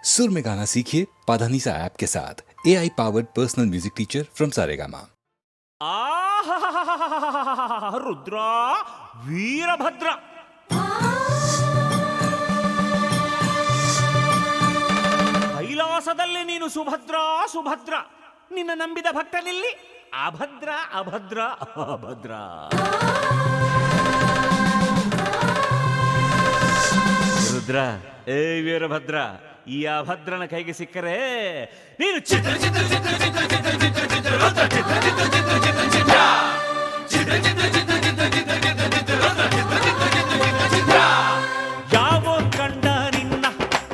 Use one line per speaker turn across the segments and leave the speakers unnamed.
सुर में गाना सीखिए पाधानीसा ऐप के साथ AI powered personal music teacher from Saregama.
Rudra Veerabhadra ಕೈಲಾಸದಲ್ಲಿ ನೀನು ಸುಭದ್ರ ಸುಭದ್ರ, ನಿನ್ನ ನಂಬಿದ ಭಕ್ತನಿಲ್ಲಿ ಅಭದ್ರ ಅಭದ್ರ ಅಭದ್ರ. ರುದ್ರ, ಏ ವೀರಭದ್ರ, ಈ ಅಭದ್ರನ ಕೈಗೆ ಸಿಕ್ಕರೆ ನೀನು ಚಿತ್ರ ಚಿತ್ರ ಚಿತ್ರ ಚಿತ್ರ ಚಿತ್ರ ಚಿತ್ರ ಚಿತ್ರ ರುದ್ರ ಚಿತ್ರ ಚಿತ್ರ ಚಿತ್ರ ಚಿತ್ರ ಚಿತ್ರ ಚಿತ್ರ ಚಿತ್ರ ಚಿತ್ರ ಚಿತ್ರ ಚಿತ್ರ ಚಿತ್ರ ಚಿತ್ರ ರುದ್ರ ಚಿತ್ರ ಚಿತ್ರ ಚಿತ್ರ ಚಿತ್ರ ಚಿತ್ರ. ಯಾವೋ ಕಂಡ ನಿನ್ನ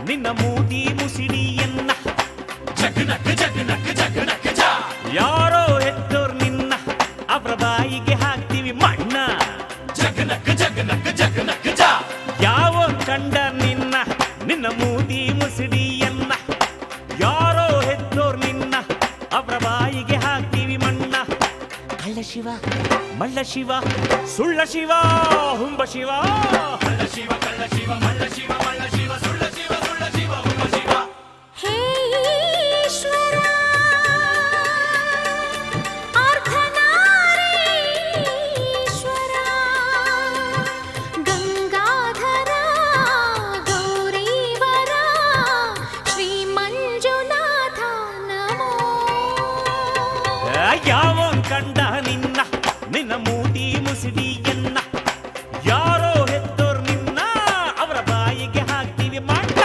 ನಿನ್ನ ಮೂತಿ ಮುಸಿಡಿಯನ್ನ ಜಗನಕ ಜಗನಕ ಜಗನಕ ಜ. ಯಾರೋ ಹೆತ್ತೋರ್ ನಿನ್ನ ಅವರ ಬಾಯಿಗೆ ಹಾಕ್ತೀವಿ ಮಣ್ಣ ಜಗನಕ ಜಗನಕ ಜಗನಕ ಜ. ಯಾವೋ ಕಂಡ ನಿನ್ನ ನಿನ್ನ ಮೂತಿ ಮುಸಿಡಿಯನ್ನ, ಯಾರೋ ಹೆತ್ತೋರ್ ನಿನ್ನ ಅವರ ಬಾಯಿಗೆ ಹಾಕ್ತೀವಿ ಮಣ್ಣ. ಕಳ್ಳ ಶಿವ ಮಳ್ಳ ಶಿವ ಸುಳ್ಳ ಶಿವ ಹುಂಬ ಶಿವ. ಕಳ್ಳ ಶಿವ ಕಳ್ಳ ಶಿವ ಮಳ್ಳ ಶಿವ ಮಳ್ಳ ಶಿವ ಸುಳ್ಳ ಶಿವ ಸುಳ್ಳ ಶಿವ ಹುಂಬ ಶಿವ.
ಹೇ ಈಶ್ವರ ಅರ್ಧನಾರೀಶ್ವರ ಗಂಗಾಧರ ಗೌರೀವರ ಶ್ರೀ ಮಂಜುನಾಥ ನಮೋ.
ಯಾವ ಕಂಡ ನಿನ್ನ ನಿನ್ನ ಮೂತಿ ಮುಸಿಡಿಯನ್ನ, ಯಾರೋ ಹೆತ್ತೋರ್ ನಿನ್ನ ಅವರ ಬಾಯಿಗೆ ಹಾಕ್ತೀವಿ ಮಣ್ಣ.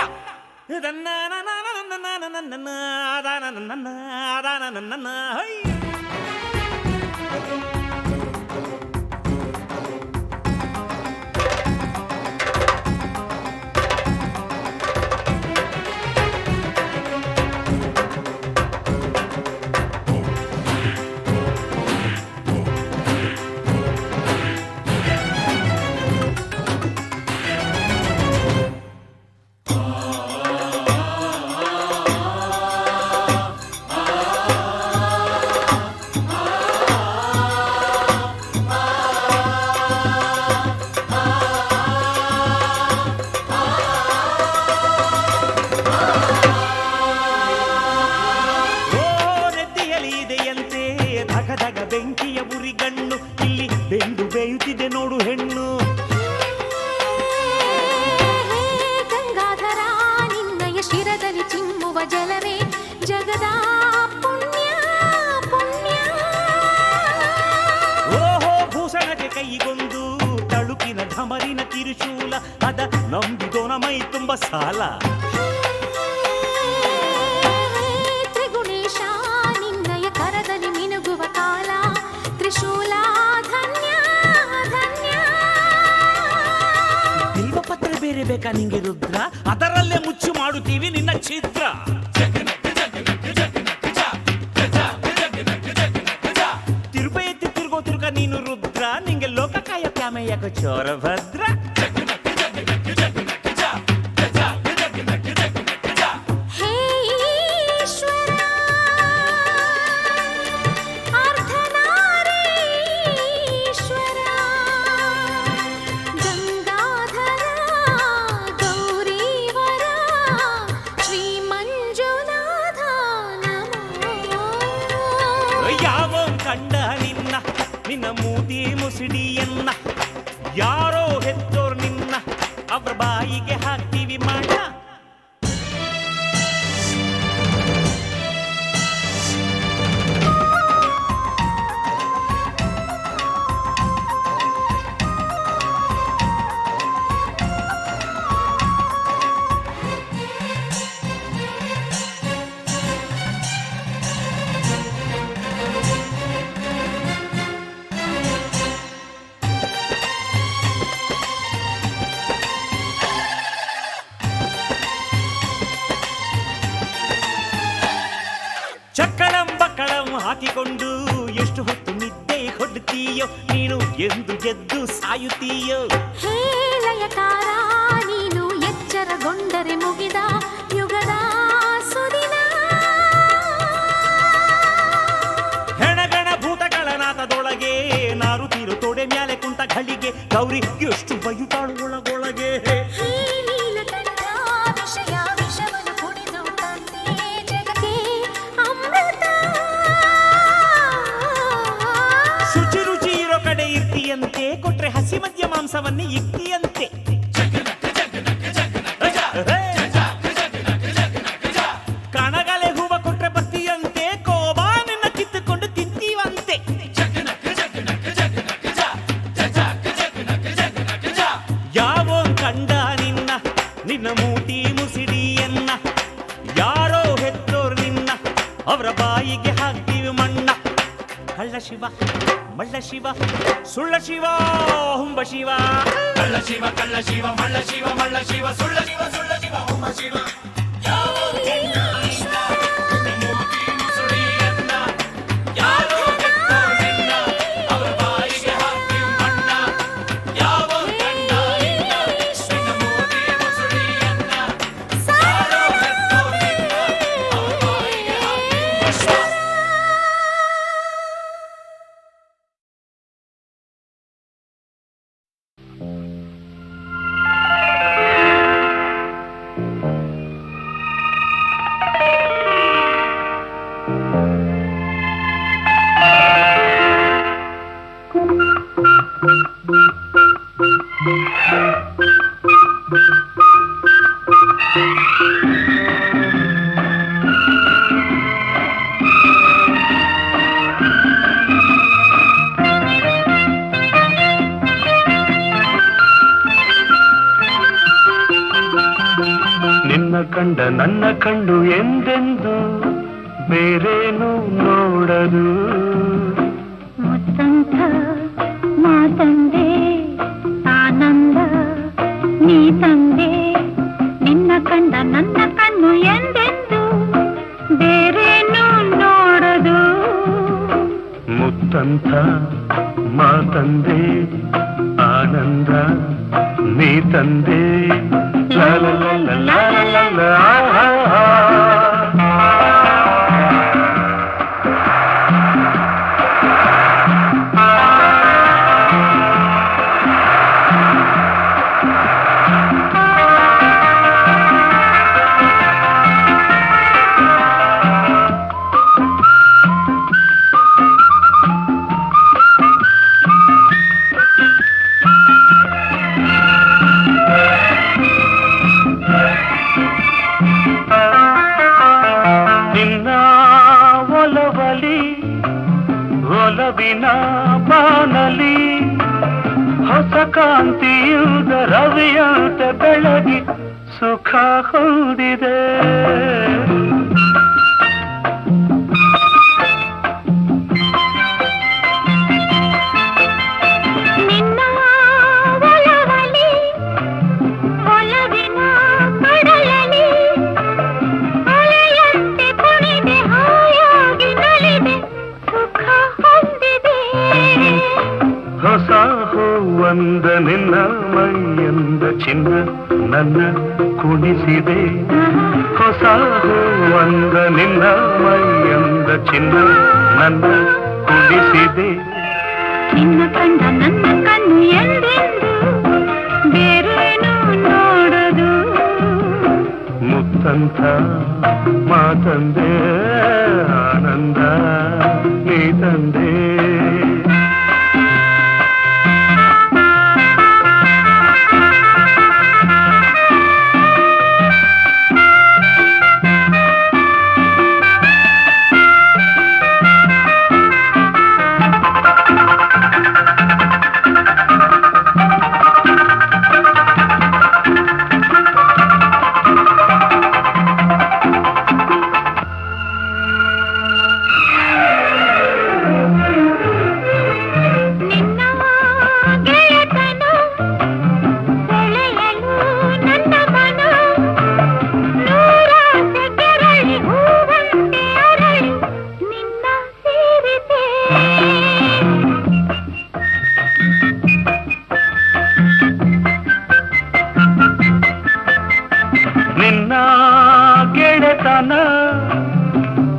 ಹೈ ಬೆಂಕಿಯ ಉರಿಗಣ್ಣು, ಇಲ್ಲಿ ಬೆಂದು ಬೇಯುತ್ತಿದೆ ನೋಡು ಹೆಣ್ಣು.
ಗಂಗಾಧರ ನಿನ್ನಯ ಶಿರದಲ್ಲಿ ಚಿಮ್ಮುವ ಜಲವೇ ಜಗದ ಪುಣ್ಯ ಪುಣ್ಯ.
ಓಹೋ ಭೂಷಣಕ್ಕೆ ಕೈಗೊಂದು ತಳುಕಿನ ಢಮರಿನ ಕಿರುಶೂಲ, ಅದ ನಂಬಿದೋನ ಮೈ ತುಂಬ ಸಾಲ.
ತ್ರಿಗುಣೇಶ ನಿನ್ನಯ ಕರದಲ್ಲಿ ಮಿನುಗುವ ಕಾಲ ತ್ರಿಶೂಲ ಧನ್ಯ ಧನ್ಯ.
ಬಿಲ್ವ ಪತ್ರ ಬೇರೆ ಬೇಕಾ ನಿಂಗೆ ರುದ್ರ, ಅದರಲ್ಲೇ ಮುಚ್ಚು ಮಾಡುತ್ತೀವಿ ನಿನ್ನ ಛಿದ್ರ. ತಿರುಪ ಎತ್ತಿ ತಿರುಗೋ ತಿರುಗ ನೀನು ರುದ್ರ, ನಿಂಗೆ ಲೋಕಕಾಯ ಕ್ಯಾಮೆಯಕ ಚೋರ ಭದ್ರ.
ಹೇ ಈಶ್ವರ ಅರ್ಧನಾರೀಶ್ವರ ಗಂಗಾಧರ ಗೌರೀವರ ಶ್ರೀ ಮಂಜುನಾಥ ನಮೋ.
ಯಾವ ಕಂಡ ನಿನ್ನ ನಿನ್ನ ಮೂತಿ ಮುಸಿಡಿಯನ್ನ, ಯಾರೋ ಹೆತ್ತೋರ್ ನಿನ್ನ ಅವ್ರ ಬಾಯಿಗೆ ಹಾಕ್ತೀವಿ ಮಣ್ಣ. ಚಕ್ಕಳಂ ಬಕ್ಕಳಂ ಹಾಕಿಕೊಂಡು ಎಷ್ಟು ಹೊತ್ತು ನಿದ್ದೆ ಕೊಡ್ತೀಯೋ ನೀನು, ಎಂದು ಎದ್ದು ಸಾಯುತ್ತೀಯೋ.
ಹೇ ಲಯಕಾರ ನೀನು ಎಚ್ಚರಗೊಂಡರೆ ಮುಗಿದ ಯುಗದ ಸುದಿನ.
ಹೆಣಗಣ ಭೂತಗಳ ನಾಥದೊಳಗೆ ನಾರುತ್ತೀರು ತೊಡೆ ಮ್ಯಾಲೆ ಕುಂತ ಘಳಿಗೆ ಗೌರಿ ಎಷ್ಟು ಬಯುತ್ತಾಳು ಒಳಗೊಳಗೆ.
ಹೇ ನೀಲಕಂಠ ವಿಷಯ ವಿಷವನ್ನು ಕುಡಿದು
ಮಾಂಸವನ್ನೇ ಇಕ್ಕಿಯಂತೆ. ಕಣಗಲೆ ಹೂವ ಕೊಟ್ರೆ ಬತ್ತಿಯಂತೆ, ಕೋಬಾ ನಿನ್ನ ಕಿತ್ತುಕೊಂಡು ತಿಂತೀವಂತೆ. ಯಾವೋ ಕಂಡ ನಿನ್ನ ಮೂತಿ ಮುಸಿಡಿಯನ್ನ, ಯಾರೋ ಹೆತ್ತೋರ್ ನಿನ್ನ ಅವರ ಬಾಯಿಗೆ ಹಾಕ್ತೀವಿ ಮಣ್ಣ. ಕಳ್ಳ ಶಿವ ಮಳ್ಳ ಶಿವ ಸುಳ್ಳ ಶಿವ ಹುಂಬ ಶಿವ. ಕಳ್ಳ ಶಿವ ಕಳ್ಳ ಶಿವ ಮಳ್ಳ ಶಿವ ಮಳ್ಳ ಶಿವ ಸುಳ್ಳ ಶಿವ ಸುಳ್ಳ ಶಿವ ಹುಂಬ ಶಿವ.
ಕಂಡ ನನ್ನ ಕಂಡು ಎಂದೆಂದು ಬೇರೇನು ನೋಡದು.
ಮುತ್ತಂತ ಮಾತಂದೆ ಆನಂದ ನೀ ತಂದೆ, ನಿನ್ನ ಕಂಡ ನನ್ನ ಕಣ್ಣು ಎಂದೆಂದು ಬೇರೇನು ನೋಡದು.
ಮುತ್ತಂತ ಮಾತಂದೆ ಆನಂದ ನೀ ತಂದೆ. ಲಾ ಲಾ ಲಾ ಲಾ ಲಾ ಲಾ ಲಾ. ಒಲವಿನ ಬಾನಲಿ ಹೊಸ ಕಾಂತಿಯುದ ರವಿಯಂತ ಬೆಳಗಿ ಸುಖ ಹೊಂದಿದೆ. ಹೊಸ ಹೂವಂದ ನಿನ್ನ ಮೈಯಂದ ಚಿನ್ನ ನನ್ನ ಕುಣಿಸಿದೆ. ಹೊಸ ಹೂವಂದ ನಿನ್ನ ಮೈಯಂದ ಚಿನ್ನ ನನ್ನ ಕುಣಿಸಿದೆ.
ನಿನ್ನ ಕಂಡ ನನ್ನ ಕಣ್ಣು ಎಂದೆಂದು ಬೇರೇನು ನೋಡದು.
ಮುತ್ತಂತ ಮಾತಂದೆ ಆನಂದ ನೀ ತಂದೆ.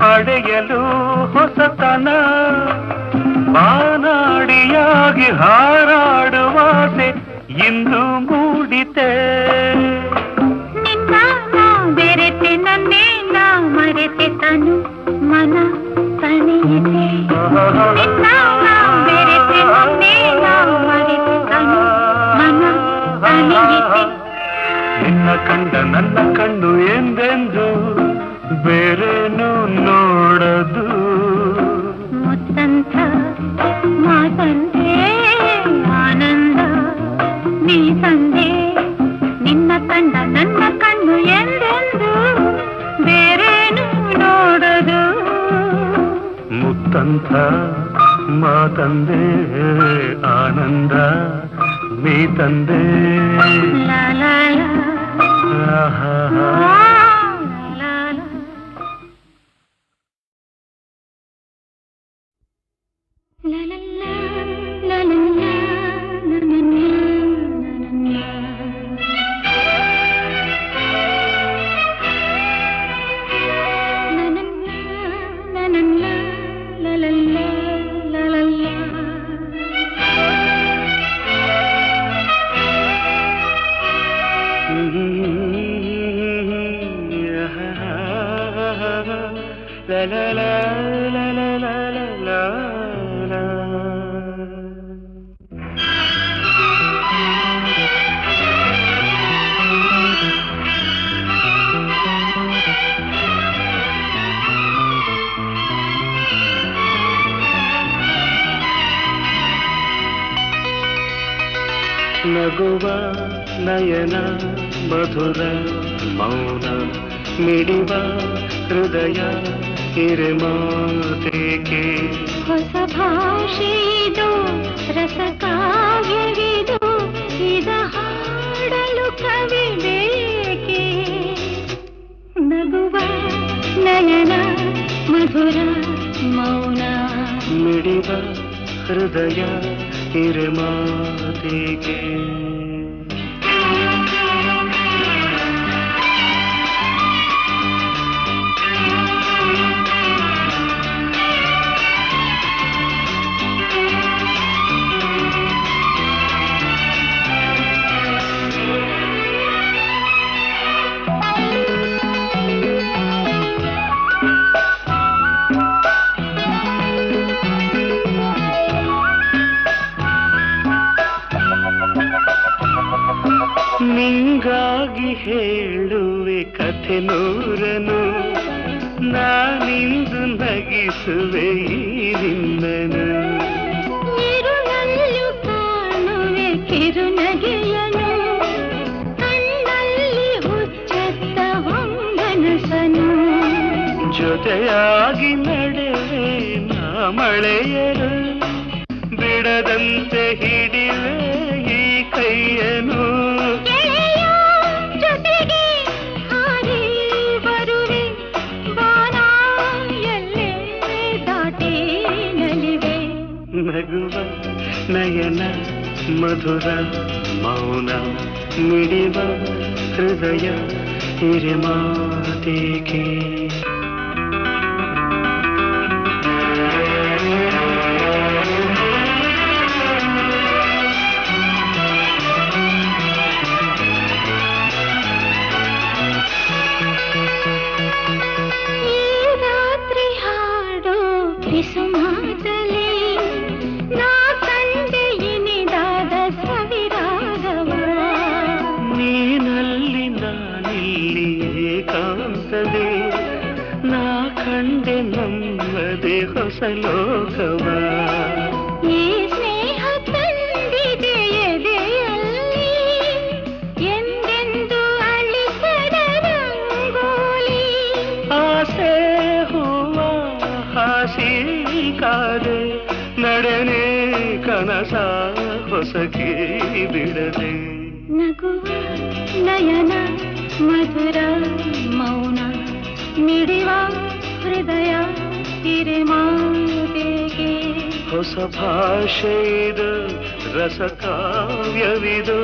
ಪಡೆಯಲು ಹೊಸತನ ಬಾನಾಡಿಯಾಗಿ ಹಾರಾಡುವಾಸೆ ಇಂದು ಮೂಡಿತೆ.
ನಿನ್ನ ಬೆರೆತೆ ನನ್ನೇ ನಾ ಮರೆತೆ ತನು ಮನ ತಣಿಯಿತೆ. ನಿನ್ನ ಬೆರೆತೆ ನನ್ನೇ ನಾ ಮರೆತೆ ತನು ಮನ
ಎಂದೆಂದು ಬೇರೇನು ನೋಡದು.
ಮುತ್ತಂಥ ಮಾತಂತೆ ಆನಂದ ನೀ ತಂದೆ, ನಿನ್ನ ಕಂಡ ನನ್ನ ಕಣ್ಣು ಎಂದೆಂದು ಬೇರೇನು ನೋಡದು.
ಮುತ್ತಂಥ ಮಾತಂದೆ ಆನಂದ ನೀ ತಂದೆ.
ಲಾ ಲಾ ಲಾ
ಆಹಾ.
ಲಾ ಲಾ. La la la la la la la la
ನಗುವ ನಯನ ಮಧುರ ಮೌನ ಮಿಡಿವ ಹೃದಯ ಹಿರಿಮಾತೇಕೆ.
ಹೊಸ ಭಾಷೆಯಿದು ರಸ ಕಾವ್ಯವಿದು ಇದ ಹಾಡಲು ಕವಿ ಬೇಕೆ. ನಗುವ ನಯನ ಮಧುರ ಮೌನ
ಮಿಡಿವ ಹೃದಯ ಹಿರಿಮಾತೇಕೆ. ನಿಂಗಾಗಿ ಹೇಳುವೆ ಕಥೆ ನೂರನು, ನಾನಿಂದು ನಗಿಸುವೆ ಈ ನಿನ್ನನು.
ಇರುಳಲ್ಲೂ ಕಾಣುವೆ ಕಿರುನಗೆಯನು, ಕಣ್ಣಲ್ಲಿ ಹುಚ್ಚೆತ್ತ ಹೊಂಗನಸನು.
ಜೊತೆಯಾಗಿ ನಡೆವೆ ನಾ ಮಳೆಯರು, ಬಿಡದಂತೆ ಹಿಡಿವೆ ಈ ಕೈಯನು.
ಜೊತೆಗೆ ಹಾರಿ ಬರುವೆ ಬಾನ ಎಲ್ಲೇ ದಾಟಿ ನಲಿವೆ.
ನಗುವ ನಯನ ಮಧುರ ಮೌನ ಮಿಡಿವ ಹೃದಯ ಹಿರಿಮಾತೇಕೆ.
ಸುಮಾತಲಿ ನಾ ಕಂಡೆ ಇನಿದಾದ ಸವಿರಾಗವ.
ನೀನಲ್ಲಿ ನಾನಿಲ್ಲಿ ಏಕಾಂತದೆ, ನಾ ಕಂಡೆ ನಮ್ಮದೆ ಹೊಸ ಲೋಕವ.
ಈ ಸ್ನೇಹ ತಂದಿದೆ ಎದೆಯಲ್ಲಿ ಎಂದೆಂದು ಅಳಿಸದ ರಂಗೋಲಿ.
ಆಸೆ ಹೂವ ಹಾಸಿ ಕಾದೆ ನಡೆನೆ ಕನಸ ಹೊಸಕಿ ಬಿಡದೆ.
ನಗುವ ನಯನ ಮಧುರ ಮೌನ ಮಿಡಿವ ಹೃದಯ ಹಿರಿಮಾತೆಗೆ.
ಹೊಸ ಭಾಷೆ ಇದು ರಸ ಕಾವ್ಯವಿದು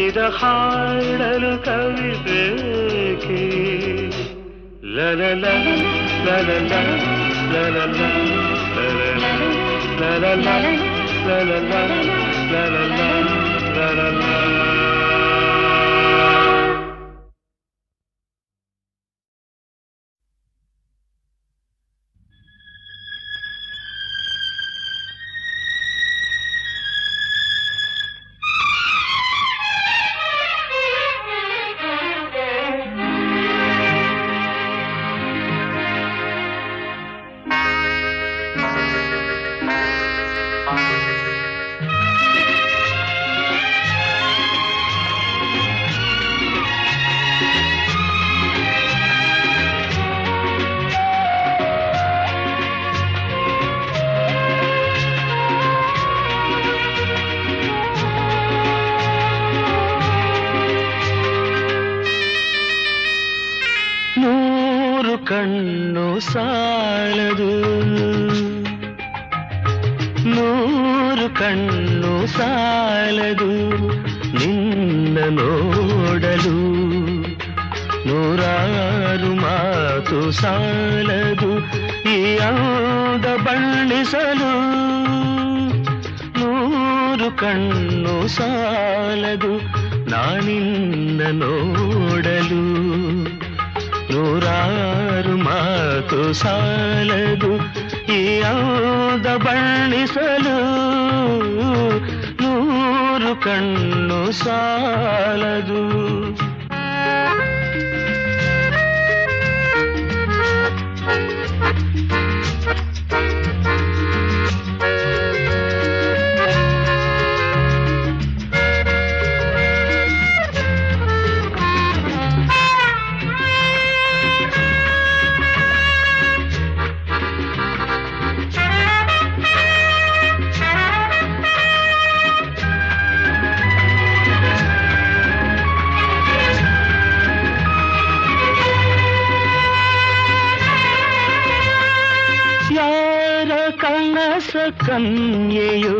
ಇದ ಹಾಡಲು ಕವಿ ಬೇಕೆ. ಲಲಲ ಲಲಲ ಲಲಲ ಲಲಲ ಲಲಲ ಲಲಲ ಲಲಲ ಲಲಲ. ಕಣ್ಣು ಸಾಲದು, 100 ಕಣ್ಣು ಸಾಲದು ನಿನ್ನ ನೋಡಲು, 100 ಮಾತು ಸಾಲದು ಈ ಅಂದ ಬಣ್ಣಿಸಲು, 100 ಕಣ್ಣು ಸಾಲದು ನಾನಿನ್ನ ನೋಡಲು, 100 ಮಾತು ಸಾಲದು ಈ ಅಂದ ಬಣ್ಣಿಸಲು, 100 ಕಣ್ಣು ಸಾಲದು. ಕನಸ ಕನ್ಯೆಯು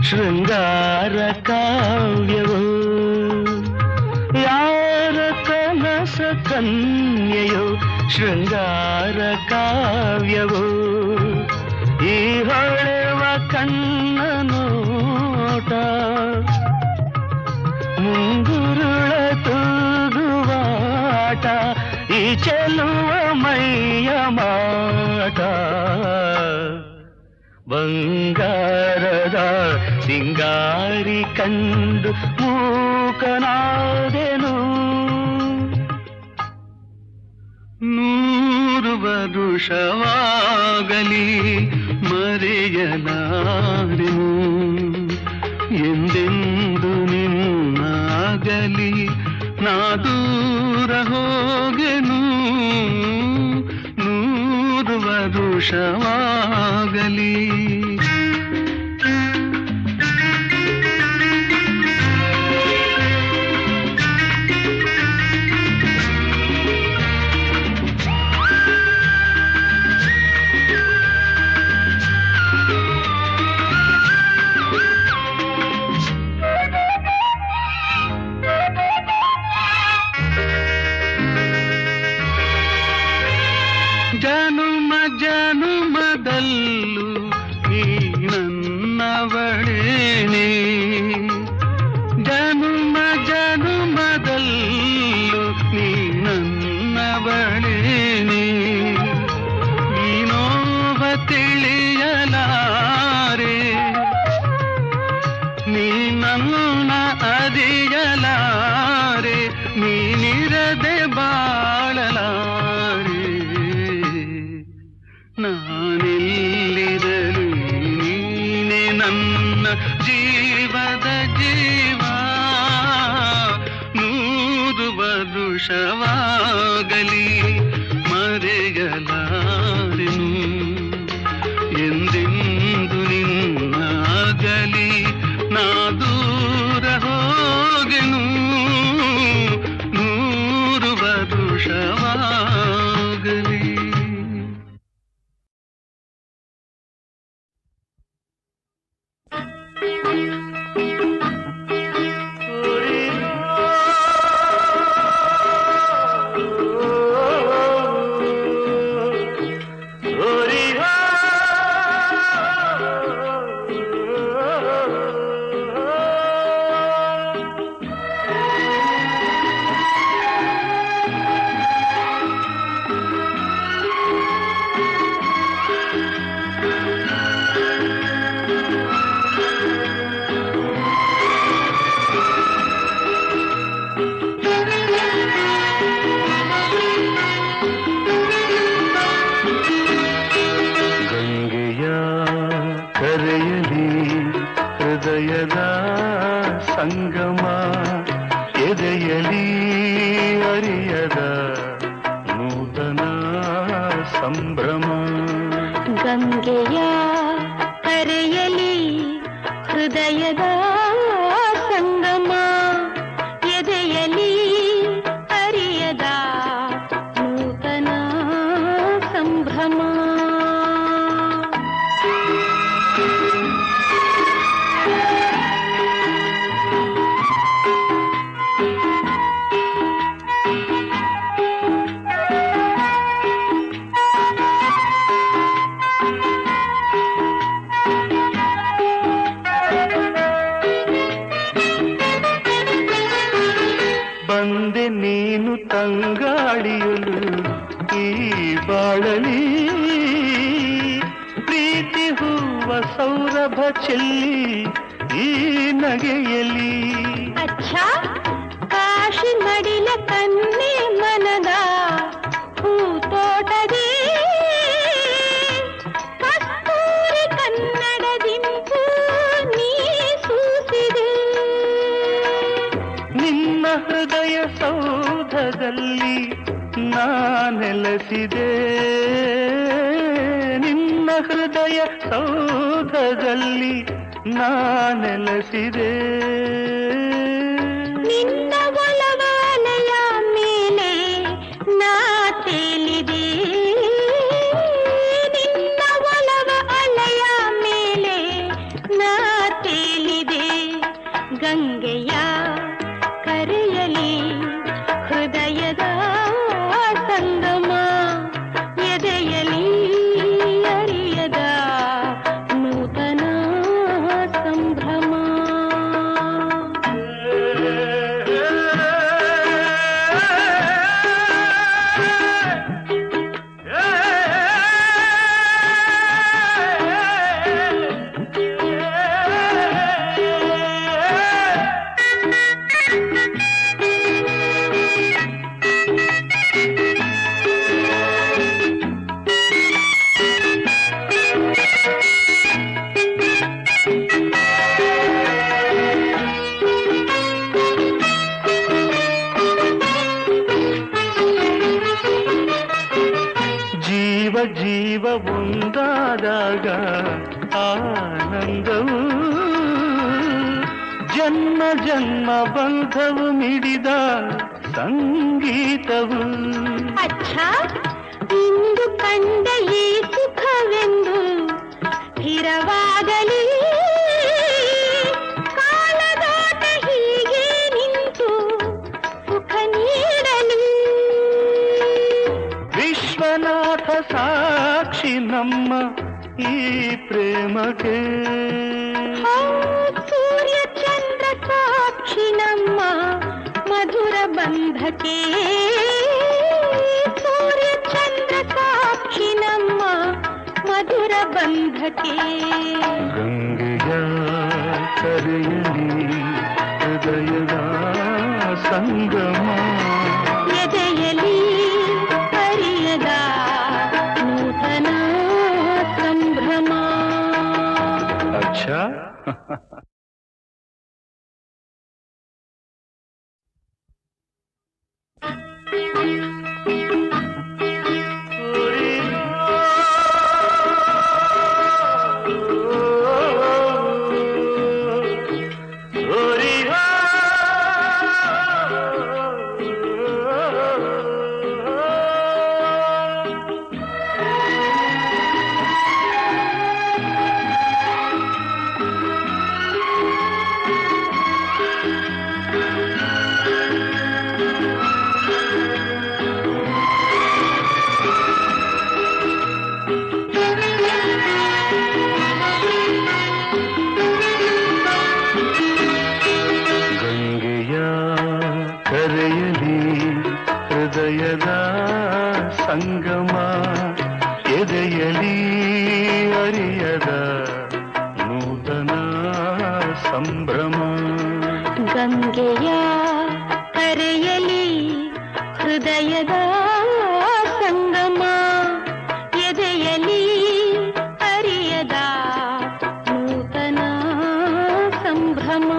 ಶೃಂಗಾರ ಕಾವ್ಯವು, ಯಾರ ಕನಸ ಕನ್ಯೆಯು ಶೃಂಗಾರ ಕಾವ್ಯವು, ಈ ಹೊಳೆವ ಕಣ್ಣ ನೋಟ ಮುಂಗುರುಳ ತೂಗುವಾಟ, ಈ ಚೆಲುವ ಮೈಯ ಮಾಟ, ಬಂಗಾರದ ಸಿಂಗಾರಿ ಕಂಡು ಮೂಕನಾದೆನು, 100 ವರುಷವಾಗಲಿ ಮರೆಯಲಾರೆನು, ಎಂದೆಂದು ನಿನ್ನಾಗಲಿ ನಾ ದೂರ ಹೋಗೆನು, 100 ವರುಷವಾಗಲಿ. ಜನುಮ ಜನುಮದಲ್ಲೂ ನೀ ನನ್ನವಳೇನೆ, ಜನುಮ ಜನುಮದಲ್ಲೂ ನೀ ನನ್ನವಳೇನೆ, ಈ ನೋವ ತಿಳಿಯಲಾರೆ, ನೀ ನನ್ನ ಅರಿಯಲಾರೆ, ನೀನಿರದೆ ಬಾಳಲಾರೆ, ನಾನೆಲ್ಲಿರಲು ನೀನೆ ನನ್ನ ಜೀವದ ಜೀವ, 100 ವರುಷವಾಗಲಿ ಮರೆಯಲಾರೆನು, ಎಂದೆಂದು ನಿನ್ನಾಗಲಿ ನಾ ದೂರ ಹೋಗೆನು, 100 ವರುಷವಾಗಲಿ. ಹೃದಯದ ಸಂಗಮ ಎದೆಯಲಿ ಅರಿಯದ ನೂತನ ಸಂಭ್ರಮ.
ಗಂಗೆಯ ಕರೆಯಲಿ ಹೃದಯದ ಸಂಗಮ ಎದೆಯಲಿ ಅರಿಯದ ನೂತನ
ಬಾಳಲಿ ಪ್ರೀತಿ ಹೂವ ಸೌರಭ ಚೆಲ್ಲಿ ಈ ನಗೆಯಲಿ.
ಅಚ್ಚಾ ಕಾಶಿ ಮಡಿಲ ಕನ್ನೆ ಮನದ ಹೂತೋಟದೇ ಕಸ್ತೂರಿ ಕನ್ನಡದಿಂಪು ನೀ ಸೂಸಿದೆ.
ನಿನ್ನ ಹೃದಯ ಸೌಧದಲ್ಲಿ ನಾನೆಲೆಸಿದೆ. ನಿನ್ನ ಹೃದಯ ಸೌಧದಲ್ಲಿ ನಾನೆಲೆಸಿದೆ.
ನಿನ್ನ ಒಲವಾಲೆಯ ಮೇಲೆ ನಾ ತೇಲಿದೆ. ನಿನ್ನ ಒಲವ ಅಲೆಯ ಮೇಲೆ ನಾ ತೇಲಿದೆ. ಗಂಗೆಯ ಕರೆಯಲಿ ಹೃದಯದ ಸಂಗಮ ಎದೆಯಲಿ ಅರಿಯದ ನೂತನ ಸಂಭ್ರಮ.
ಜೀವ ಜೀವ ಒಂದಾದಾಗ ಆನಂದವು ಜನ್ಮ ಜನ್ಮ ಬಂಧವು ಮಿಡಿದ ಸಂಗೀತವು.
ಅಚ್ಚಾ ಇಂದು ಕಂಡ ಈ ಸುಖವೆಂದು ಸ್ಥಿರವಾಗಲಿ. ಕಾಲದಾಟ ಹೀಗೆ ನಿಂತು ಸುಖ ನೀಡಲಿ.
ವಿಶ್ವನಾಥ ಸಾಕ್ಷಿ ನಮ್ಮ ಈ ಪ್ರೇಮಕ್ಕೆ.
ಸೂರ್ಯ ಚಂದ್ರ ಸಾಕ್ಷಿ ನಮ್ಮ ಮಧುರ ಬಂಧಕ್ಕೆ. ಸೂರ್ಯ ಚಂದ್ರ ಸಾಕ್ಷಿ ನಮ್ಮ ಮಧುರ ಬಂಧಕ್ಕೆ.
ಗಂಗೆಯ ಕರೆಯಲಿ ಹೃದಯದ ಸಂಗಮ
ಎದೆಯಲಿ ಅರಿಯದ ನೂತನ ಸಂಭ್ರಮ.
ಅಚ್ಚಾ ಹೃದಯದ ಸಂಗಮ ಎದೆಯಲಿ ಅರಿಯದ ನೂತನ ಸಂಭ್ರಮ.
ಗಂಗೆಯ ಕರೆಯಲಿ ಹೃದಯದ ಸಂಗಮ ಎದೆಯಲಿ ಅರಿಯದ ನೂತನ ಸಂಭ್ರಮ.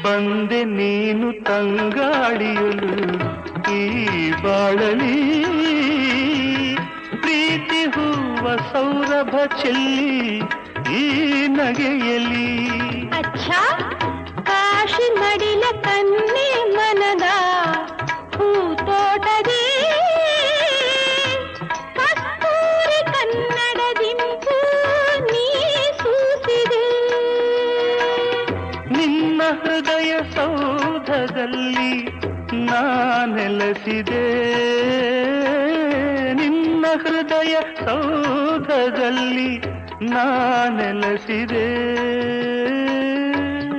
ಬಂದೆ ನೀನು ತಂಗಾಡಿಯಲು ಈ ಬಾಳಲಿ ಪ್ರೀತಿ ಹೂವ ಸೌರಭ ಚೆಲ್ಲಿ ಈ ನಗೆಯಲಿ.
ಅಚ್ಚಾ ಕಾಶಿ ಮಡಿಲ ಕನ್ನೆ ಮನದ ಹೂತೋಟದೇ ಕಸ್ತೂರಿ ಕನ್ನಡದಿಂಪು ನೀ ಸೂಸಿದೆ.
ಹೃದಯ ಸೌಧದಲ್ಲಿ ನಾನೆಲೆಸಿದೆ, ನಿನ್ನ ಹೃದಯ ಸೌಧದಲ್ಲಿ ನಾನೆಲೆಸಿದೆ.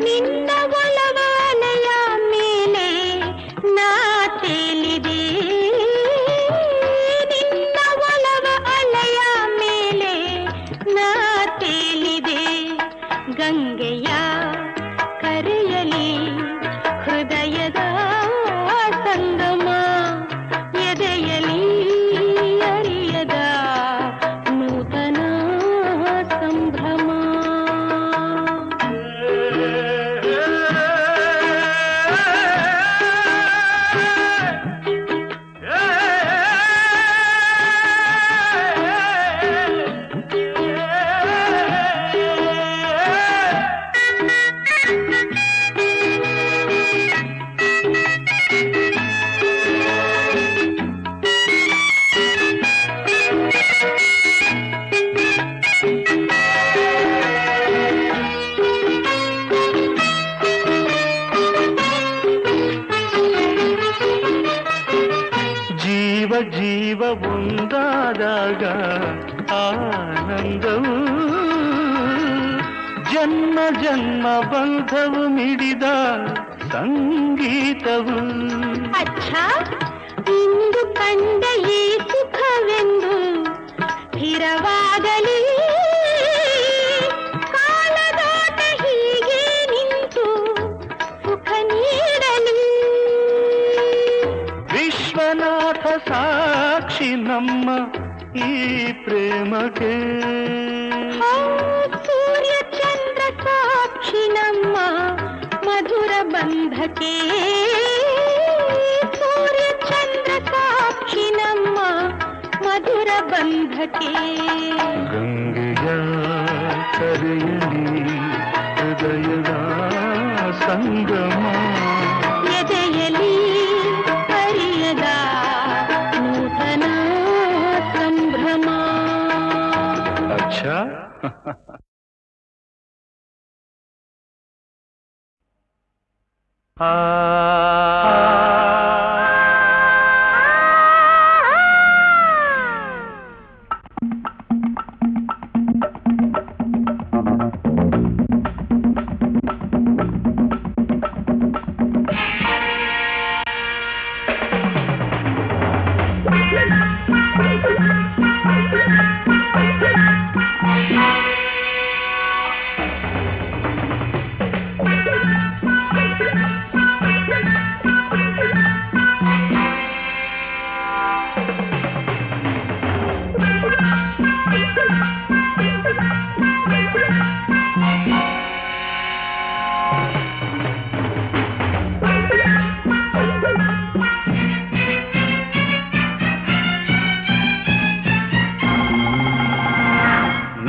ನಿನ್ನ ಒಲವಾಲೆಯ ಮೇಲೆ ನಾ ತೇಲಿದೆ, ನಿನ್ನ ಒಲವ ಅಲೆಯ ಮೇಲೆ ನಾ ತೇಲಿದೆ. ಗಂಗೆಯ ಕರೆಯಲಿ ಹೃದಯದ ಸಂಗಮ, ಎದೆಯಲಿ ಅರಿಯದ ನೂತನ ಸಂಭ್ರಮ.
ಜೀವ ಒಂದಾದಾಗ ಆನಂದವು, ಜನ್ಮ ಜನ್ಮ ಬಂಧವು ಮಿಡಿದ ಸಂಗೀತವು.
ಅಚ್ಛ, ಇಂದು ಕಂಡ ಈ ಸುಖವೆಂದು ಸ್ಥಿರವಾಗಲಿ, ಕಾಲದಾಟ ಹೀಗೆ ನಿಂತು ಸುಖ ನೀಡಲಿ.
ವಿಶ್ವನಾಥ ಸಾಕ್ಷಿ ನಮ್ಮ ಈ ಪ್ರೇಮಕ್ಕೆ,
ಸೂರ್ಯ ಚಂದ್ರ ಸಾಕ್ಷಿ ನಮ್ಮ ಮಧುರ ಬಂಧಕ್ಕೆ, ಸೂರ್ಯ ಚಂದ್ರ ಸಾಕ್ಷಿ ನಮ್ಮ ಮಧುರ ಬಂಧಕ್ಕೆ.
ಗಂಗೆಯ ಕರೆಯಲಿ ಹೃದಯದ ಸಂಗಮ,
ಎದೆಯಲಿ ಅರಿಯದ ನೂತನ ಸಂಭ್ರಮ.
ಅಚ್ಚಾ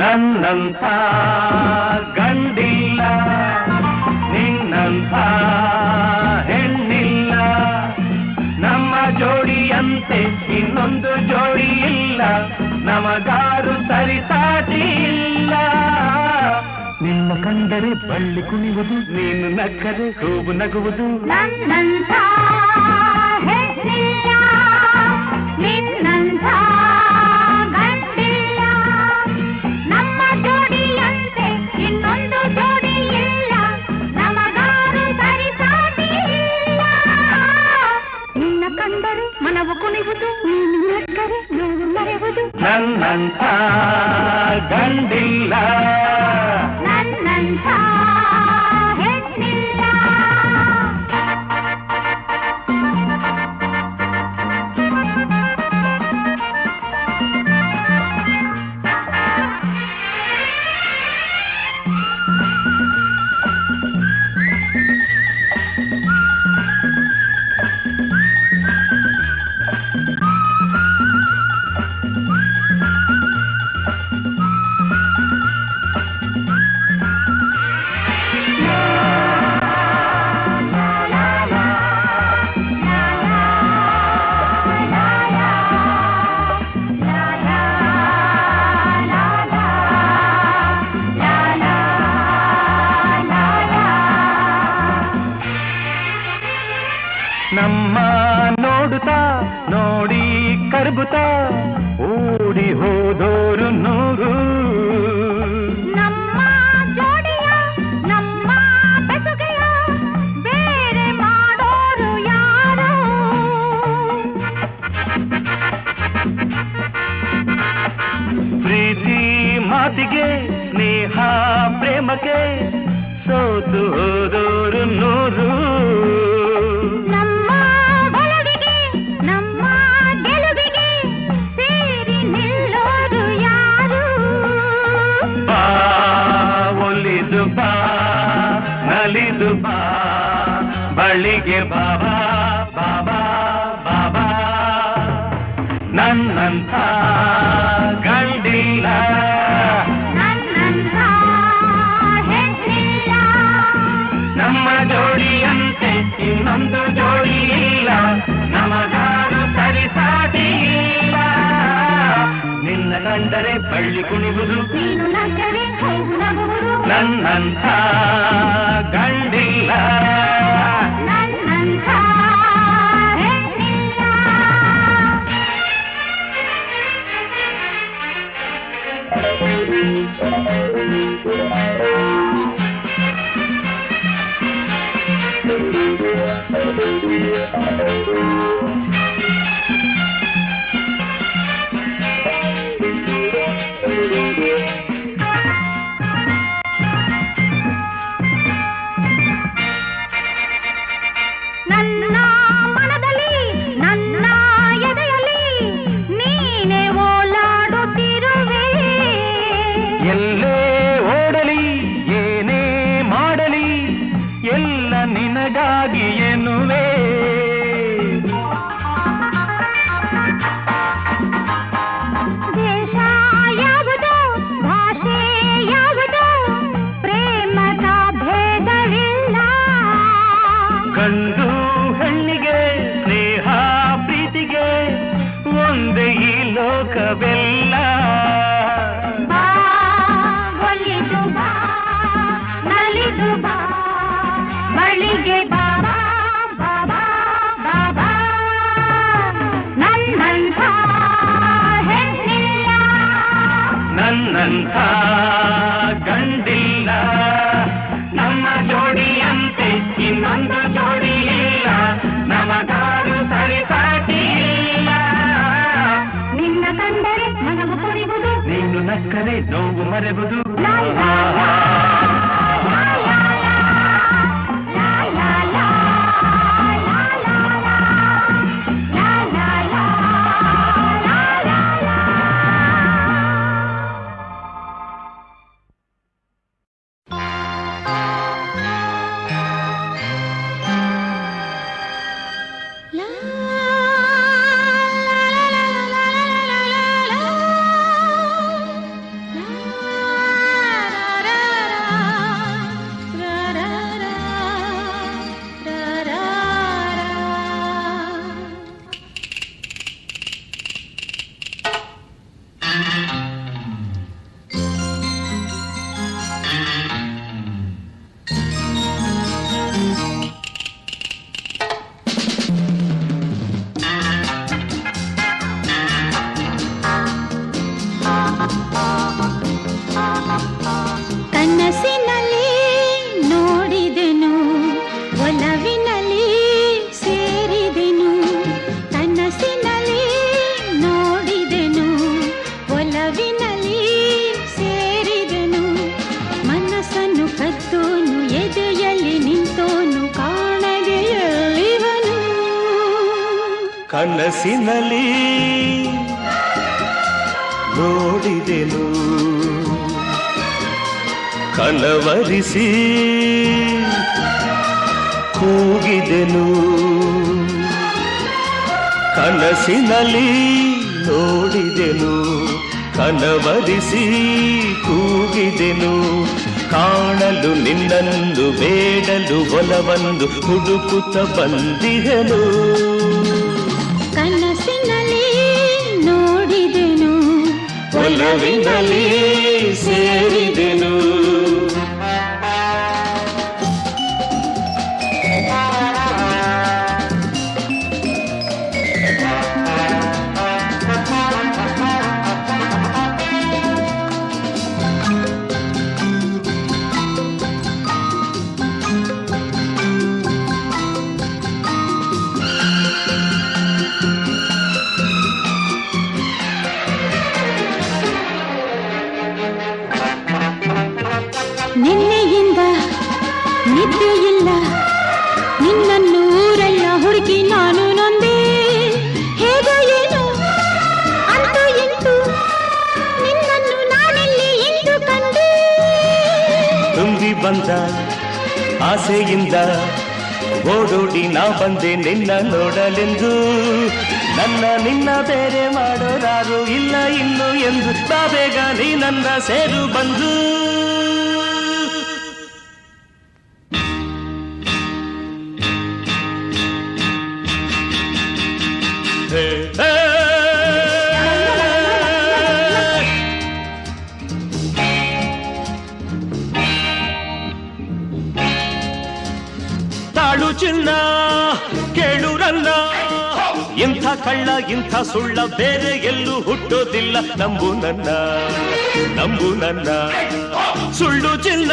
ನನ್ನಂಥ ಗಂಡಿಲ್ಲ, ನಿನ್ನಂಥ ಹೆಣ್ಣಿಲ್ಲ, ನಮ್ಮ ಜೋಡಿಯಂತೆ ಇನ್ನೊಂದು ಜೋಡಿ ಇಲ್ಲ, ನಮಗಾರು ಸರಿಸಾಟಿ ಇಲ್ಲ. ನಿನ್ನ ಕಂಡರೆ ಬಳ್ಳಿ ಕುಣಿಯುವುದು, ನೀನು ನಕ್ಕರೆ ಹೂವು ನಗುವುದು.
ನನ್ನಂಥ ಹೆಣ್ಣಿಲ್ಲ, ನಿನ್ನಂಥ ಗಂಡಿಲ್ಲ, ನಮ್ಮ ಜೋಡಿಯಂತೆ ಇನ್ನೊಂದು ಜೋಡಿ ಇಲ್ಲ, ನಮಗಾರು ಸರಿಸಾಟಿ ಇಲ್ಲ. ನಿನ್ನ ಕಂಡರೆ ಮನವು ಕುಣಿಯುವುದು, ನೀನು ನಕ್ಕರೆ ನೋವು ಮರೆಯುವುದು.
ನನ್ನಂಥ ಗಂಡಿಲ್ಲ,
ನನ್ನಂಥ ಹೆಣ್ಣಿಲ್ಲ.
ನಮ್ಮ ನೋಡುತ್ತಾ ನೋಡಿ ಕರ್ಬುತ್ತಾ ಓಡಿ ಹೋದೋರು ನೂರು.
ನಮ್ಮ ಜೋಡಿಯ ನಮ್ಮ ಬೆಸುಗೆಯ ಬೇರೆ ಮಾಡೋರು ಯಾರು?
ಪ್ರೀತಿ ಮಾತಿಗೆ ಸ್ನೇಹ ಪ್ರೇಮಕ್ಕೆ ಸೋತು ಹೋದೋರು ನೂರು.
ನಮ್ಮ ಒಲವಿಗೆ ನಮ್ಮ ಗೆಲುವಿಗೆ ಸೇರಿ ನಿಲ್ಲೋರು ಯಾರು?
ಬಾ ಒಲಿದು ಬಾ ನಲಿದು ಬಾ ಬಳಿಗೆ ಬಾಬಾ ಬಾಬಾ ಬಾಬಾ. ನನ್ನಂಥ ಗಂಡಿಲ್ಲ
ನನ್ನಂಥ ಹೆಣ್ಣಿಲ್ಲ.
ನಮ್ಮ ಜೋಡಿಯಂತೆ ಇನ್ನೊಂದು ಜೋಡಿ ಇಲ್ಲ, ನಮಗಾರು ಸರಿಸಾಟಿ ಇಲ್ಲ. ನಿನ್ನ ಕಂಡರೆ ಬಳ್ಳಿ ಕುಣಿವುದು,
ನೀನು ನಕ್ಕರೆ ಹೌದು ನಗುವುದು.
ನನ್ನಂಥ ಗಂಡಿಲ್ಲ.
ನನ್ನಂಥ ಹೆಣ್ಣಿಲ್ಲ. ನನ್ನ ಮನದಲ್ಲಿ ನನ್ನ ಎದೆಯಲ್ಲಿ ನೀನೇ ಓಲಾಡುತ್ತಿರುವೆ.
ಎಲ್ಲೇ ಓಡಲಿ ಏನೇ ಮಾಡಲಿ ಎಲ್ಲ ನಿನಗಾಗಿ ಎನ್ನುವೆ.
ದೇಶ ಯಾವುದು ಭಾಷೆ ಯಾವುದು ಪ್ರೇಮದ ಭೇದವಿಲ್ಲ.
ಗಂಡು ಹೆಣ್ಣಿಗೆ ಸ್ನೇಹ ಪ್ರೀತಿಗೆ ಒಂದೇ ಈ ಲೋಕವೆಲ್ಲ.
ಬಾ ಒಲಿದು ಬಾ ನಲಿದು ಬಾ ಬಳಿಗೆ ಬಾಬಾ ಬಾಬಾ ಬಾಬಾ. ನನ್ನಂಥ ಹೆಣ್ಣಿಲ್ಲ.
ನನ್ನಂಥ ಗಂಡಿಲ್ಲ. ನಮ್ಮ ಜೋಡಿಯಂತೆ ಇನ್ನೊಂದು ಜೋಡಿ ಇಲ್ಲ, ನಮಗಾರು ಸರಿಸಾಟಿ ಇಲ್ಲ.
ನಿನ್ನ ಕಂಡರೆ ಮನವು ಕುಣಿವುದು.
ನೀನು ನಕ್ಕರೆ ನೋವು ಮರೆವುದು.
ಲಾ ಲಾ ಲಾ. ಲಾ ಲಾ ಲಾ. ಲಾ ಲಾ ಲಾ. ಲಾ ಲಾ ಲಾ. ಲಾ ಲಾ ಲಾ. ಲಾ ಲಾ ಲಾ. La ಕನಸಿನಲ್ಲಿ ನೋಡಿದೆನು ಒಲವಿನಲ್ಲಿ ಸೇರಿದೆನು. ಕನಸಿನಲ್ಲಿ ನೋಡಿದೆನು ಒಲವಿನಲ್ಲಿ ಸೇರಿದೆನು. ಮನಸ್ಸನ್ನು ಕದ್ದೋನು ಎದೆಯಲ್ಲಿ ನಿಂತೋನು ಕಾಣದೆ ಎಲ್ಲಿವನು.
ಕನಸಿನಲ್ಲಿ ನೋಡಿದೆನು ಕಲವರಿಸಿ ಕೂಗಿದೆನು. ಕನಸಿನಲ್ಲಿ ನೋಡಿದೆನು ಕಲವರಿಸಿ ಕೂಗಿದೆನು. ಕಾಣಲು ನಿನ್ನನ್ನು ಬೇಡಲು ಒಲವನ್ನು ಹುಡುಕುತ್ತ ಬಂದಿಹೆನು.
ಕನಸಿನಲ್ಲಿ ನೋಡಿದೆನು
ಒಲವಿನಲ್ಲಿ ಸೇರಿದೆನು.
ನಿದ್ದೆ ಇಲ್ಲ ನಿನ್ನನ್ನು ಊರೆಲ್ಲ ಹುಡುಕಿ ನಾನು ನೊಂದೆ ಹೇಗೆ ಏನು ಅಂತೂ ಇಂತೂ ನಿನ್ನನ್ನು ನಾನೆಲ್ಲಿ ಎಂದು ಕಂಡೆ
ತುಂಬಿ ಬಂದ ಆಸೆಯಿಂದ ಓಡೋಡಿ ನಾ ಬಂದೆ ನಿನ್ನ ನೋಡಲೆಂದು ನನ್ನ ನಿನ್ನ ಬೇರೆ ಮಾಡೋರಾರು ಇಲ್ಲ ಇನ್ನು ಎಂದು ಬಾ ಬೇಗ ನೀ ನನ್ನ ಸೇರು ಬಂದು ತಾಳು ಚಿನ್ನ ಕೇಳುರನ್ನ ಇಂಥ ಕಳ್ಳ ಇಂಥ ಸುಳ್ಳ ಬೇರೆ ಎಲ್ಲೂ ಹುಟ್ಟೋದಿಲ್ಲ ನಂಬು ನನ್ನ ಸುಳ್ಳು ಚಿನ್ನ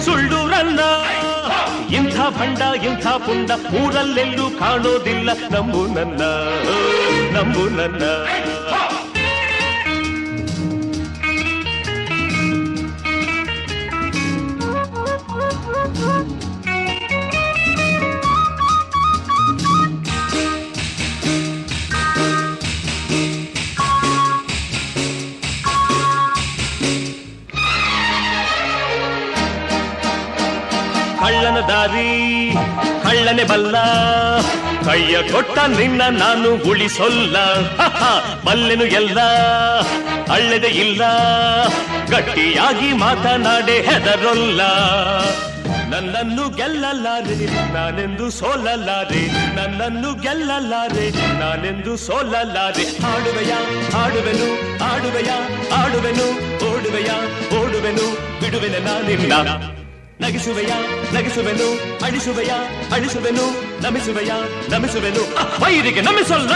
ಸುಳ್ಳು ರನ್ನ ಇಂಥ ಭಂಡ ಇಂಥ ಪುಂಡ ಊರಲ್ಲೆಲ್ಲೂ ಕಾಣೋದಿಲ್ಲ ನಂಬು ನನ್ನ ಕಳ್ಳನ ದಾರಿ ಕಳ್ಳನೆ ಬಲ್ಲ ಕೈಯ ಕೊಟ್ಟ ನಿನ್ನ ನಾನು ಉಳಿಸೊಲ್ಲ ಬಲ್ಲೆನು ಎಲ್ಲ ಅಳ್ಳೆದೆ ಇಲ್ಲ ಗಟ್ಟಿಯಾಗಿ ಮಾತನಾಡೆ ಹೆದರೊಲ್ಲ ನನ್ನನ್ನು ಗೆಲ್ಲಲಾರೆ ನಾನೆಂದು ಸೋಲಲಾರೆ ನನ್ನನ್ನು ಗೆಲ್ಲಲಾರೆ ನಾನೆಂದು ಸೋಲಲಾರೆ ಆಡುವೆನು ಓಡುವೆನು ಬಿಡುವೆನ ನಾನಿನ್ನ ನಗಿಸುವೆನು ಅಳಿಸುವೆನು ನಮಿಸುವೆನು ವೈರಿಗೆ ನಮಿಸಲ್ಲ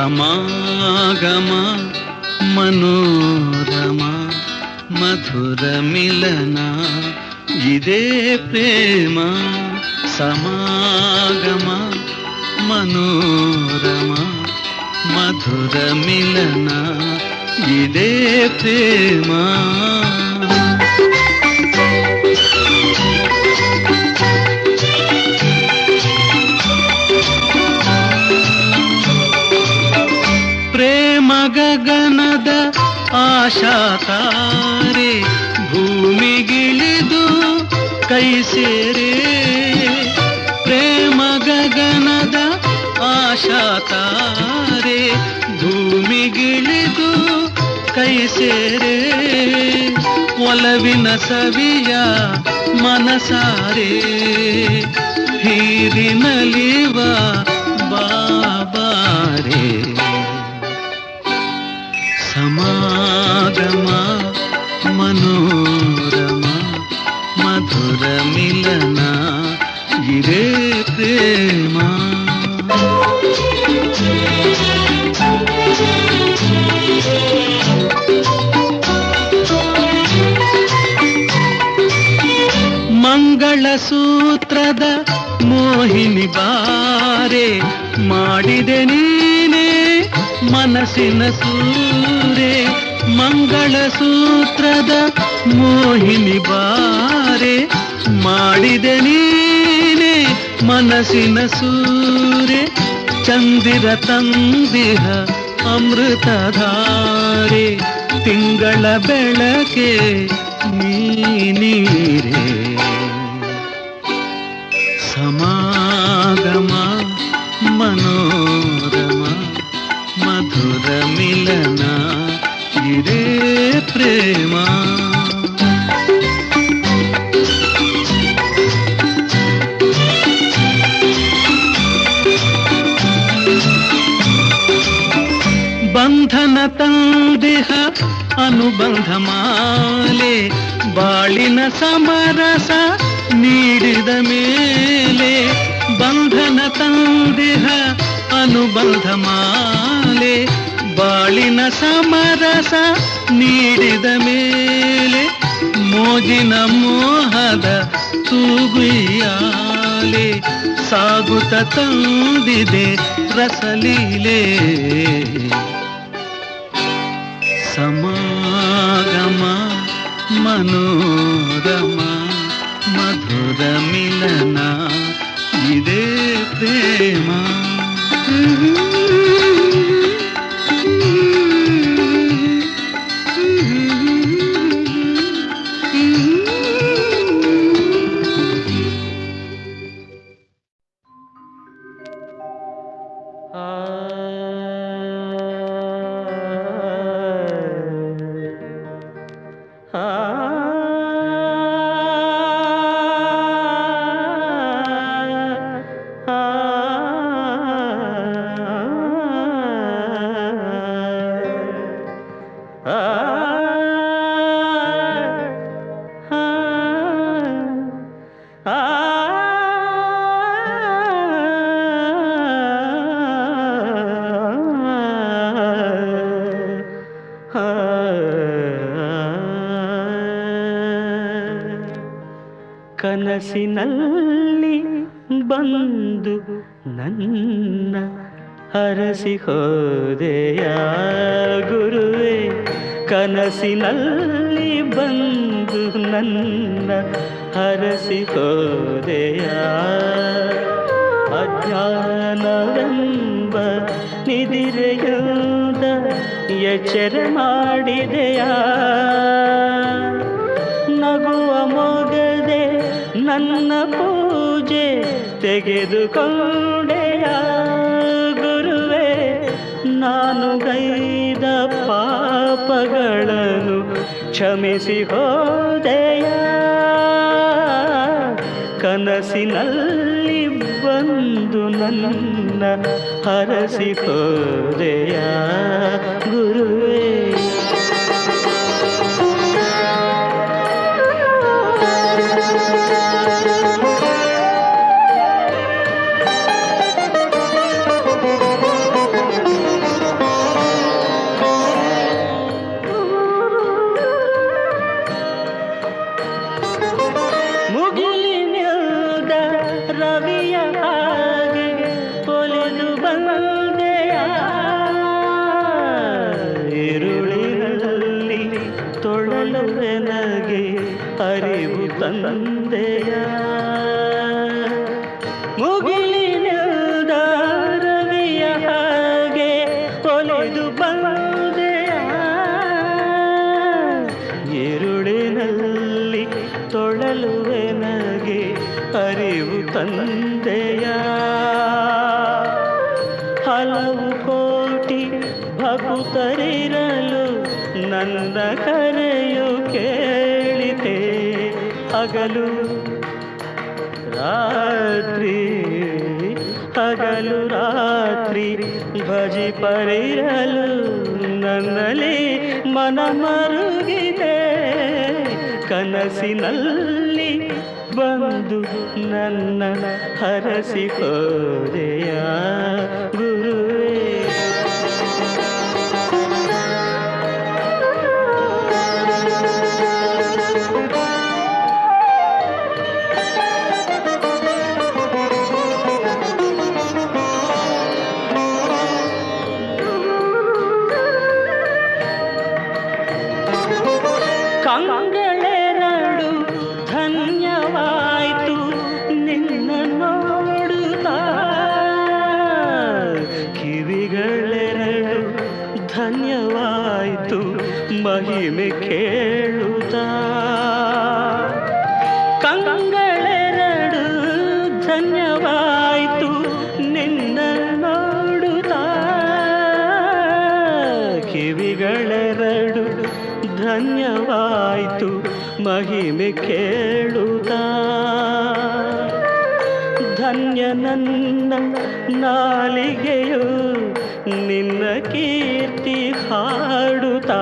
ಸಮಾಗಮ ಮನೋರಮ ಮಧುರ ಮಿಲನ ಇದೇ ಪ್ರೇಮ ಸಮಾಗಮ ಮನೋರಮ ಮಧುರ ಮಿಲನ ಇದೇ ಪ್ರೇಮ ಗಗನದ ಆಶಾತಾರೆ ಭೂಮಿಗಿಳಿದು ಕೈ ಸೇರೆ ಪ್ರೇಮ ಗಗನದ ಆಶಾತಾರೆ ಭೂಮಿಗಿಳಿದು ಕೈ ಸೇರೆ ಒಲವಿನ ಸವಿಯ ಮನಸಾರೆ ಹೀರಿನಲಿವ ಬಾಬಾರೆ ಸಮಾಗಮ ಮನೋರಮ ಮಧುರ ಮಿಲನ ಇದೇ ಪ್ರೇಮ ಮಂಗಳ ಸೂತ್ರದ ಮೋಹಿನಿ ಬಾರೆ ಮಾಡಿದೆ ನೀನೇ ಮನಸ್ಸಿನ ಸೂರೆ ಮಂಗಳ ಸೂತ್ರದ ಮೋಹಿನಿ ಬಾರೆ ಮಾಡಿದೆ ನೀನೆ ಮನಸ್ಸಿನ ಸೂರೆ ಚಂದಿರ ತಂದಿಹ ಅಮೃತಧಾರೆ ತಿಂಗಳ ಬೆಳಕೆ ನೀರೇ ಸಮಾಗಮ ಮನೋರಮ ಮಧುರ ಮಿಲನ ಇದೇ ಪ್ರೇಮ ಬಂಧನ ತಂದಿಹ ಅನುಬಂಧ ಮಾಲೆ ಬಾಳಿನ ಸಮರಸ ನೀಡಿದ ಮೇಲೆ ಬಂಧನ ತಂದಿಹ ಅನುಬಂಧ ಮಾಲೆ ಬಾಳಿನ ಸಮರಸ ನೀಡಿದ ಮೇಲೆ ಮೋಜಿನ ಮೋಹದ ತೂಗುಯ್ಯಾಲೆ ಸಾಗುತ್ತ ತಂದಿದೆ ರಸಲೀಲೆ ಸಮಾಗಮ ಮನೋರಮ ಮಧುರ ಮಿಲನ ಇದೇ ಪ್ರೇಮ ಕನಸಿನಲ್ಲಿ ಬಂದು ನನ್ನ ಹರಸಿ ಹೋದೆಯ ಗುರುವೆ ಕನಸಿನಲ್ಲಿ ಬಂದು ನನ್ನ ಹರಸಿ ಹೋದೆಯ ಅಜ್ಞಾನವೆಂಬ ನಿದಿರೆಯುದ ಎಚ್ಚರ ಮಾಡಿದೆಯ ನಗುವ ಮೊಗದೆ ನನ್ನ ಪೂಜೆ ತೆಗೆದುಕೊಂಡೆಯ ಗುರುವೆ ನಾನು ಗೈದ ಪಾಪಗಳನ್ನು ಕ್ಷಮಿಸಿ ಹೋದೆಯ ಕನಸಿನಲ್ಲಿ ಬಂದು ನನ್ನ ಹರಸಿ ಹೋದೆಯ ಗುರುವೇ ಮುಗಿಲಿನಿಂದ ರವಿಯ ಹಾಗೆ ಒಲಿದು ಬಂದೆಯ ഇരുಳಿನಲ್ಲಿ ತೊಳಲು ನನಗೆ ಅರಿವು ತಂದೆಯ ಮುಗಿಲಿನಿಂದ ರವಿಯ ಹಾಗೆ ಒಲಿದು ಬಂದೆಯ ഇരുಳಿನಲ್ಲಿ ತೊಳಲು ನನಗೆ ಅರಿವು ತಂದೆಯ ಹಲವು ಕೋಟಿ ಭಕ್ತರಿರಲು ನನ್ನ ಕರೆಯು ಕೇಳಿತೆ ಹಗಲು ರಾತ್ರಿ ಹಗಲು ರಾತ್ರಿ ಭಜಿ ಪರಿರಲು ನನ್ನಲ್ಲಿ ಮನ ಮರುಗಿದೆ ಕನಸಿನಲ್ಲಿ ಬಂದು ನನ್ನ ಹರಸಿ ಹೋದೆಯ ಗುರುವೇ ಕಂಗಳೆರಡು ಧನ್ಯವಾಯಿತು ನಿನ್ನ ನೋಡುತ್ತಾ ಮಹಿಮೆ ಕೇಳುತ್ತಾ ಕಂಗಳೆರಡು ಧನ್ಯವಾಯಿತು ನಿನ್ನ ನೋಡುತ್ತಾ ಕಿವಿಗಳೆರಡು ಧನ್ಯವಾಯಿತು ಮಹಿಮೆ ಕೇಳುತ್ತಾ ಧನ್ಯ ನನ್ನ ನಾಲಿಗೆಯು ನಿನ್ನ ಕೀರ್ತಿ ಹಾಡುತ್ತಾ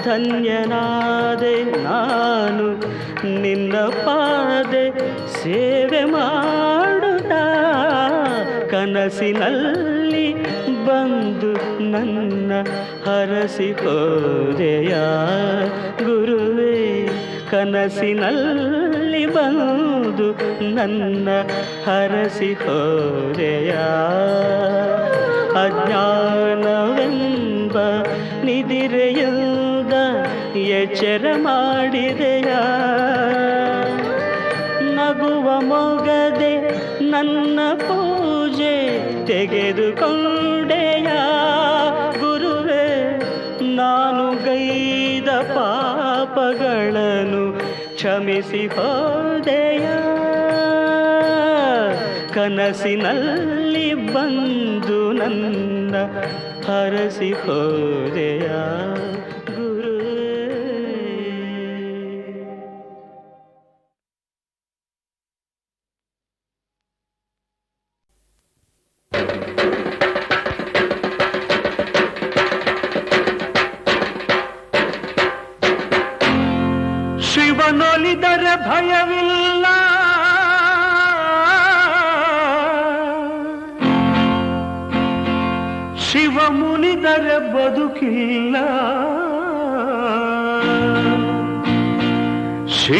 ಧನ್ಯನಾದೆ ನಾನು ನಿನ್ನ ಪಾದೆ ಸೇವೆ ಮಾಡುತ್ತಾ ಕನಸಿನಲ್ಲಿ ಬಂದು ನನ್ನ ಹರಸಿ ಹೋದೆಯ ಗುರುವೇ ಕನಸಿನಲ್ಲಿ ಬಂದು ನನ್ನ ಹರಸಿ ಹೋದೆಯ ಅಜ್ಞಾನವೆಂಬ ನಿದಿರೆಯಿಂದ ಎಚ್ಚರ ಮಾಡಿದೆಯ ನಗುವ ಮೊಗದೆ ನನ್ನ ಪೂಜೆ ತೆಗೆದುಕೊಂಡೆಯ ಗುರುವೇ ನಾನು ಗೈದ ಪಾಪಗಳನ್ನು ಕ್ಷಮಿಸಿ ಹೋದೆಯ ಕನಸಿನಲ್ಲಿ ಬಂದು ನನ್ನ ಹರಸಿ ಹೋದೆಯ ಗುರುವೇ. ಶಿವನೊಲಿದರೆ ಭಯವಿಲ್ಲ ಶಿವ ಮುನಿದರೆ ಬದುಕಿಲ್ಲ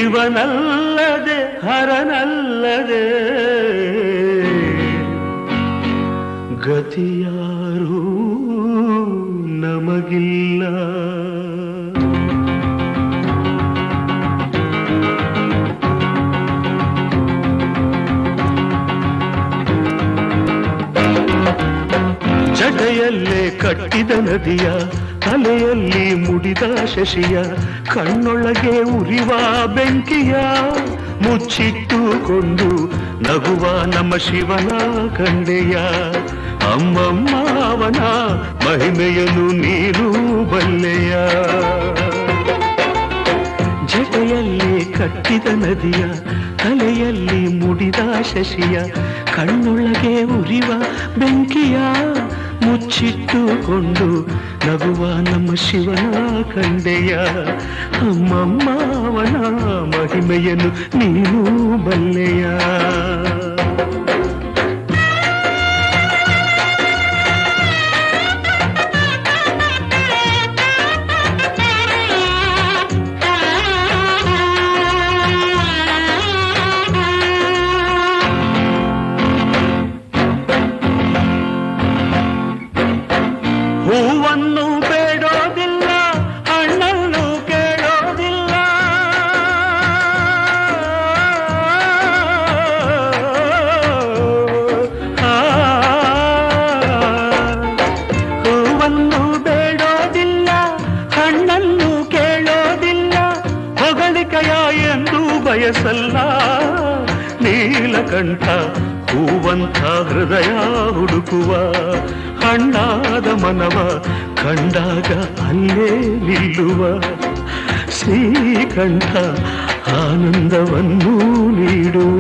ಶಿವನಲ್ಲದೆ ಹರನಲ್ಲದೆ ಗತಿಯಾರೂ ನಮಗಿಲ್ಲ ಜಡೆಯಲ್ಲೇ ಕಟ್ಟಿದ ನದಿಯ ತಲೆಯಲ್ಲಿ ಮುಡಿದ ಶಶಿಯ ಕಣ್ಣೊಳಗೆ ಉರಿವ ಬೆಂಕಿಯ ಮುಚ್ಚಿಟ್ಟುಕೊಂಡು ನಗುವ ನಮ್ಮ ಶಿವನ ಕಂಡೆಯ ಅಮ್ಮಮ್ಮ ಅವನ ಮಹಿಮೆಯನ್ನು ನೀನು ಬಲ್ಲೆಯ ಜಡೆಯಲ್ಲಿ ಕಟ್ಟಿದ ನದಿಯ ತಲೆಯಲ್ಲಿ ಮುಡಿದ ಶಶಿಯ ಕಣ್ಣೊಳಗೆ ಉರಿವ ಬೆಂಕಿಯ ಮುಚ್ಚಿಟ್ಟುಕೊಂಡು ನಗುವ ನಮ್ಮ ಶಿವನ ಕಂಡೆಯ ಅಮ್ಮಮ್ಮ ಅವನ ಮಹಿಮೆಯನ್ನು ನೀನು ಬಲ್ಲೆಯ ಹೂವನ್ನು ಬೇಡೋದಿಲ್ಲ ಹಣ್ಣನ್ನು ಕೇಳೋದಿಲ್ಲ ಹೂವನ್ನು ಬೇಡೋದಿಲ್ಲ ಹಣ್ಣನ್ನು ಕೇಳೋದಿಲ್ಲ ಹೊಗಳಿಕೆಯ ಎಂದು ಬಯಸಲ್ಲ ನೀಲಕಂಠ ಹೂವಂತ ಹೃದಯ ಹುಡುಕುವ ಹಣ್ಣಾದ ಮನವ ಕಂಡಾಗ ಅಲ್ಲೇ ನಿಲ್ಲುವ ಶ್ರೀಕಂಠ ಆನಂದವನ್ನು ನೀಡುವ